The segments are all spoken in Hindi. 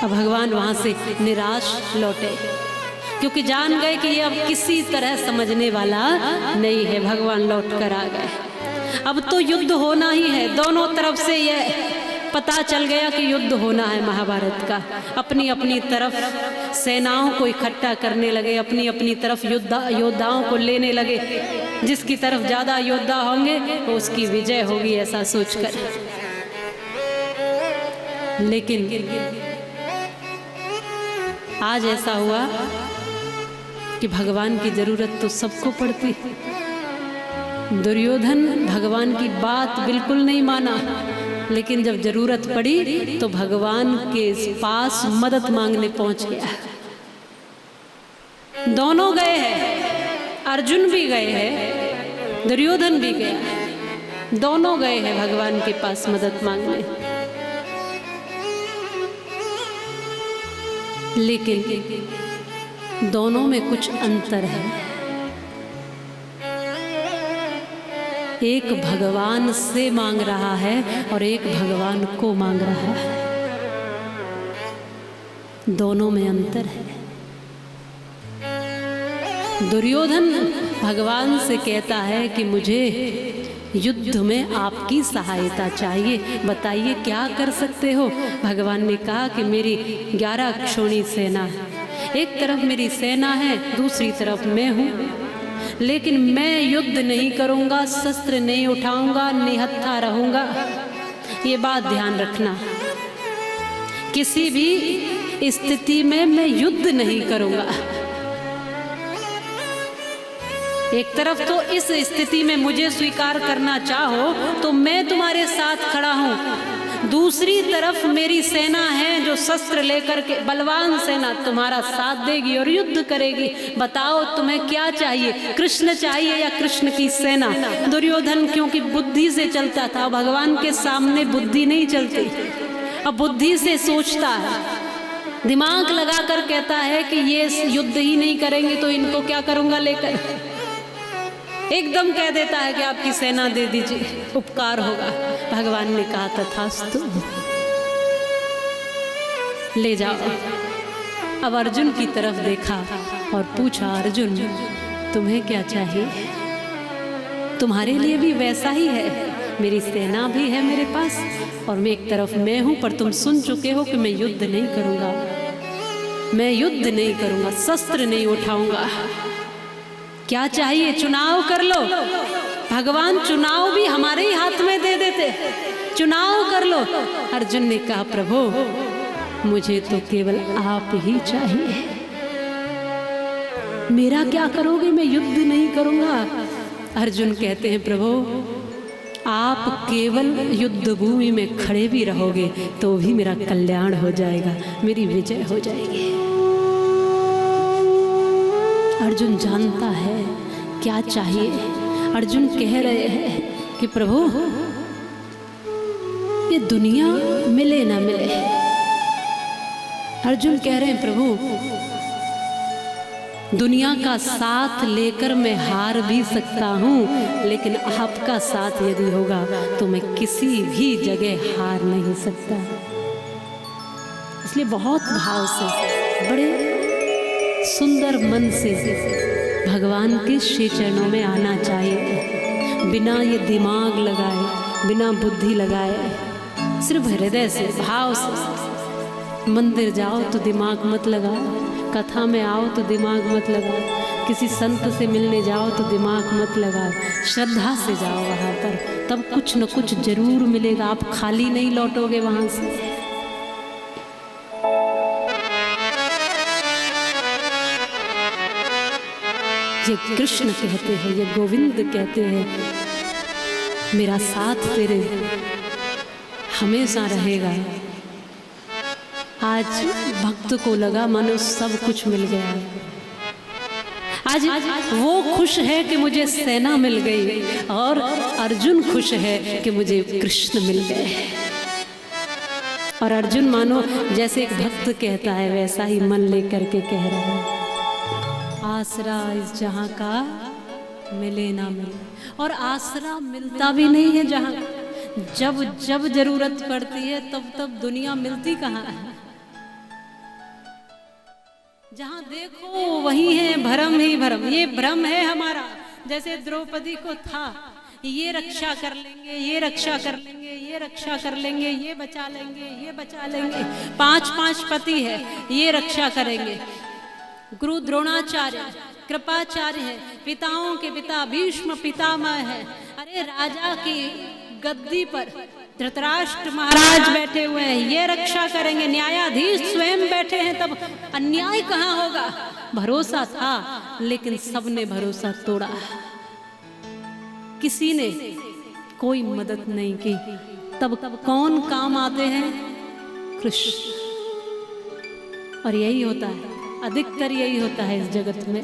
अब भगवान वहाँ से निराश लौटे, क्योंकि जान गए कि ये अब किसी तरह समझने वाला नहीं है। भगवान लौट कर आ गए। अब तो युद्ध होना ही है, दोनों तरफ से ये पता चल गया कि युद्ध होना है महाभारत का। अपनी अपनी तरफ सेनाओं को इकट्ठा करने लगे, अपनी अपनी तरफ योद्धाओं को लेने लगे। जिसकी तरफ ज़्यादा योद्धा होंगे तो उसकी विजय होगी, ऐसा सोचकर। लेकिन आज ऐसा हुआ कि भगवान की जरूरत तो सबको पड़ती। दुर्योधन भगवान की बात बिल्कुल नहीं माना, लेकिन जब जरूरत पड़ी तो भगवान के पास मदद मांगने पहुंच गया। दोनों गए हैं, अर्जुन भी गए हैं, दुर्योधन भी गया, दोनों गए हैं भगवान के पास मदद मांगने। लेकिन दोनों में कुछ अंतर है। एक भगवान से मांग रहा है और एक भगवान को मांग रहा है, दोनों में अंतर है। दुर्योधन भगवान से कहता है कि मुझे युद्ध में आपकी सहायता चाहिए, बताइए क्या कर सकते हो। भगवान ने कहा कि मेरी 11 अक्षौणी सेना है, एक तरफ मेरी सेना है, दूसरी तरफ मैं हूँ, लेकिन मैं युद्ध नहीं करूँगा, शस्त्र नहीं उठाऊँगा, निहत्था रहूँगा। ये बात ध्यान रखना, किसी भी स्थिति में मैं युद्ध नहीं करूँगा। एक तरफ तो इस स्थिति में मुझे स्वीकार करना चाहो तो मैं तुम्हारे साथ खड़ा हूँ, दूसरी तरफ मेरी सेना है जो शस्त्र लेकर के, बलवान सेना तुम्हारा साथ देगी और युद्ध करेगी। बताओ तुम्हें क्या चाहिए, कृष्ण चाहिए या कृष्ण की सेना? दुर्योधन क्योंकि बुद्धि से चलता था, भगवान के सामने बुद्धि नहीं चलती। अब बुद्धि से सोचता है, दिमाग लगाकर कहता है कि ये युद्ध ही नहीं करेंगे तो इनको क्या करूँगा लेकर। एकदम कह देता है कि आपकी सेना दे दीजिए, उपकार होगा। भगवान ने कहा तथास्तु, ले जाओ। अब अर्जुन की तरफ देखा और पूछा, अर्जुन तुम्हें क्या चाहिए? तुम्हारे लिए भी वैसा ही है, मेरी सेना भी है मेरे पास और मैं एक तरफ मैं हूं, पर तुम सुन चुके हो कि मैं युद्ध नहीं करूंगा, मैं युद्ध नहीं करूंगा, शस्त्र नहीं उठाऊंगा। क्या चाहिए? चुनाव कर लो। भगवान चुनाव भी हमारे ही हाथ में दे देते, चुनाव कर लो। अर्जुन ने कहा प्रभु मुझे तो केवल आप ही चाहिए, मेरा क्या करोगे, मैं युद्ध नहीं करूंगा। अर्जुन कहते हैं प्रभु आप केवल युद्ध भूमि में खड़े भी रहोगे तो भी मेरा कल्याण हो जाएगा, मेरी विजय हो जाएगी। अर्जुन जानता है क्या चाहिए। अर्जुन कह रहे हैं कि प्रभु ये दुनिया मिले ना मिले। अर्जुन कह रहे हैं प्रभु दुनिया का साथ लेकर मैं हार भी सकता हूँ, लेकिन आपका साथ यदि होगा तो मैं किसी भी जगह हार नहीं सकता। इसलिए बहुत भाव से, बड़े सुंदर मन से भगवान के श्री चरणों में आना चाहिए, बिना ये दिमाग लगाए, बिना बुद्धि लगाए, सिर्फ हृदय से, भाव से। मंदिर जाओ तो दिमाग मत लगाओ, कथा में आओ तो दिमाग मत लगाओ, किसी संत से मिलने जाओ तो दिमाग मत लगाओ, श्रद्धा से जाओ वहाँ पर, तब कुछ न कुछ जरूर मिलेगा, आप खाली नहीं लौटोगे वहाँ से। ये कृष्ण कहते हैं, ये गोविंद कहते हैं मेरा साथ तेरे हमेशा रहेगा। आज भक्त को लगा मानो सब कुछ मिल गया। आज वो खुश है कि मुझे सेना मिल गई और अर्जुन खुश है कि मुझे कृष्ण मिल गए। और अर्जुन मानो जैसे एक भक्त कहता है वैसा ही मन लेकर के कह रहा है, आसरा इस जहां का मिले ना मिले। और आसरा मिलता भी नहीं है जहां, जब जब जरूरत पड़ती है तब तब दुनिया मिलती कहाँ है। जहाँ देखो वही है भ्रम ही भ्रम, ये भ्रम है हमारा। जैसे द्रौपदी को था ये रक्षा कर लेंगे, ये रक्षा कर लेंगे, ये रक्षा कर लेंगे, ये बचा लेंगे, ये बचा लेंगे, 5 पति है ये रक्षा करेंगे। गुरु द्रोणाचार्य कृपाचार्य है, पिताओं के पिता भीष्म पितामह है। अरे राजा की गद्दी पर धृतराष्ट्र महाराज बैठे हुए हैं, ये रक्षा करेंगे। न्यायाधीश स्वयं बैठे हैं, तब अन्याय कहाँ होगा। भरोसा था लेकिन सबने भरोसा तोड़ा, किसी ने कोई मदद नहीं की। तब कौन काम आते हैं? कृष्ण। और यही होता है, अधिकतर यही होता है इस जगत में।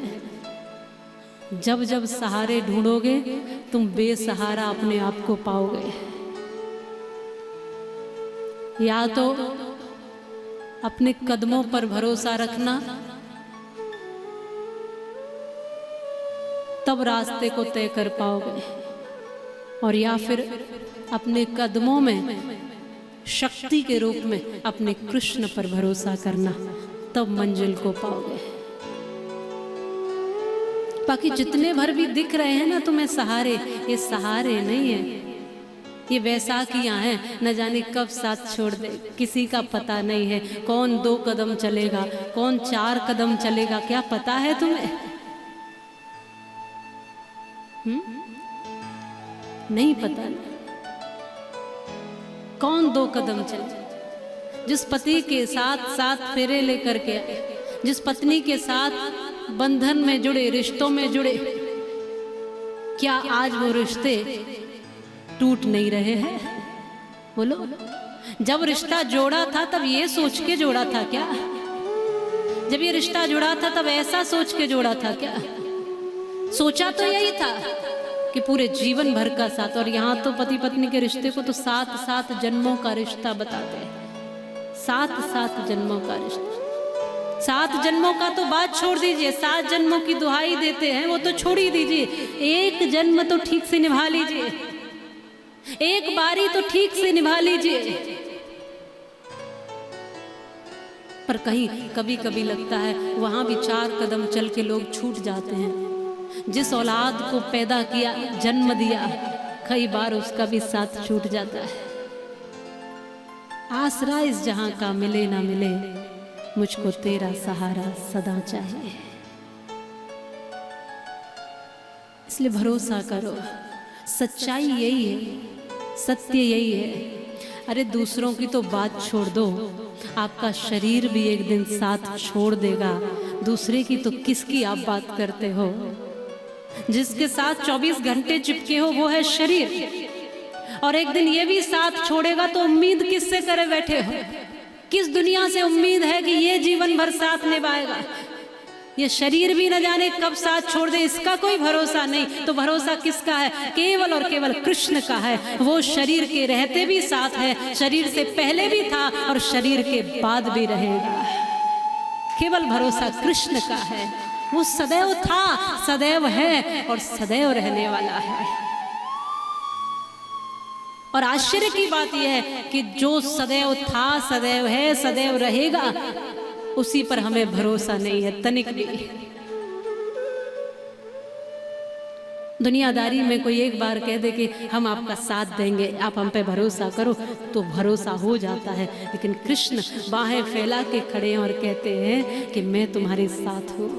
जब जब सहारे ढूंढोगे तुम बेसहारा अपने आप को पाओगे। या तो अपने कदमों पर भरोसा रखना, तब रास्ते को तय कर पाओगे, और या फिर अपने कदमों में शक्ति के रूप में अपने कृष्ण पर भरोसा करना, तब मंजिल को पाओगे। बाकी जितने भर भी दिख रहे हैं ना तुम्हें सहारे, ये सहारे नहीं है, ये वैसाखियां हैं, न जाने कब साथ छोड़ दे, किसी का पता नहीं है। कौन 2 कदम चलेगा, कौन 4 कदम चलेगा, क्या पता है तुम्हें? नहीं पता। कौन 2 कदम चले? जिस पति के साथ 7 फेरे लेकर के आए, जिस पत्नी के साथ बंधन में जुड़े, रिश्तों में जुड़े, क्या आज वो रिश्ते टूट नहीं रहे हैं? बोलो। जब रिश्ता जोड़ा था तब ये सोच के जोड़ा था क्या? जब ये रिश्ता जुड़ा था तब ऐसा सोच के जोड़ा था क्या? सोचा तो यही था कि पूरे जीवन भर का साथ। और यहाँ तो पति पत्नी के रिश्ते को तो 7 जन्मों का रिश्ता बताते हैं। 7 जन्मों का रिश्ता। 7 जन्मों का तो बात छोड़ दीजिए, 7 जन्मों की दुहाई देते हैं, वो तो छोड़ ही दीजिए। 1 जन्म तो ठीक से निभा लीजिए, 1 बारी तो ठीक से निभा लीजिए। पर कहीं कभी कभी लगता है वहां भी 4 कदम चल के लोग छूट जाते हैं। जिस औलाद को पैदा किया, जन्म दिया, कई बार उसका भी साथ छूट जाता है। आसरा इस जहां का मिले ना मिले, मुझको तेरा सहारा सदा चाहिए। इसलिए भरोसा करो, सच्चाई यही है, सत्य यही है। अरे दूसरों की तो बात छोड़ दो, आपका शरीर भी एक दिन साथ छोड़ देगा। दूसरे की तो किसकी आप बात करते हो? जिसके साथ 24 घंटे चिपके हो वो है शरीर, और एक दिन ये भी साथ छोड़ेगा, तो उम्मीद किससे करे बैठे हो? किस दुनिया से उम्मीद है कि ये जीवन भर साथ निभाएगा? ये शरीर भी न जाने कब साथ छोड़ दे, इसका कोई भरोसा नहीं। तो भरोसा किसका है? केवल और केवल कृष्ण का है। वो शरीर के रहते भी साथ है, शरीर से पहले भी था और शरीर के बाद भी रहेगा। केवल भरोसा कृष्ण का है। वो सदैव था, सदैव है और सदैव रहने वाला है। और आश्चर्य की बात यह है कि जो सदैव था, सदैव है, सदैव रहेगा, उसी पर हमें भरोसा नहीं है तनिक भी। दुनियादारी में कोई एक बार कह दे कि हम आपका साथ देंगे, आप हम पे भरोसा करो, तो भरोसा हो जाता है। लेकिन कृष्ण बाहें फैला के खड़े हैं और कहते हैं कि मैं तुम्हारे साथ हूं,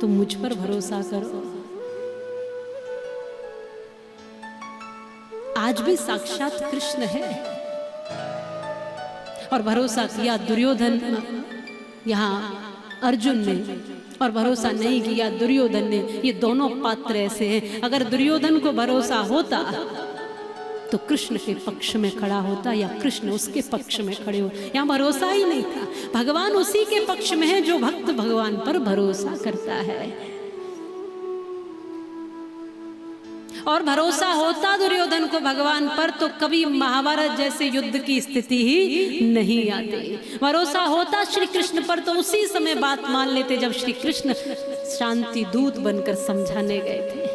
तुम मुझ पर भरोसा करो। आज भी साक्षात कृष्ण है। और भरोसा किया दुर्योधन, यहाँ अर्जुन ने, और भरोसा नहीं किया दुर्योधन ने। ये दोनों पात्र ऐसे हैं, अगर दुर्योधन को भरोसा होता तो कृष्ण के पक्ष में खड़ा होता, या कृष्ण उसके पक्ष में खड़े हो। यहाँ भरोसा ही नहीं था। भगवान उसी के पक्ष में है जो भक्त भगवान पर भरोसा करता है। और भरोसा होता दुर्योधन को भगवान पर, तो कभी महाभारत जैसे युद्ध की स्थिति ही नहीं आती। भरोसा होता श्री कृष्ण पर, तो उसी समय बात मान लेते जब श्री कृष्ण शांति दूत बनकर समझाने गए थे।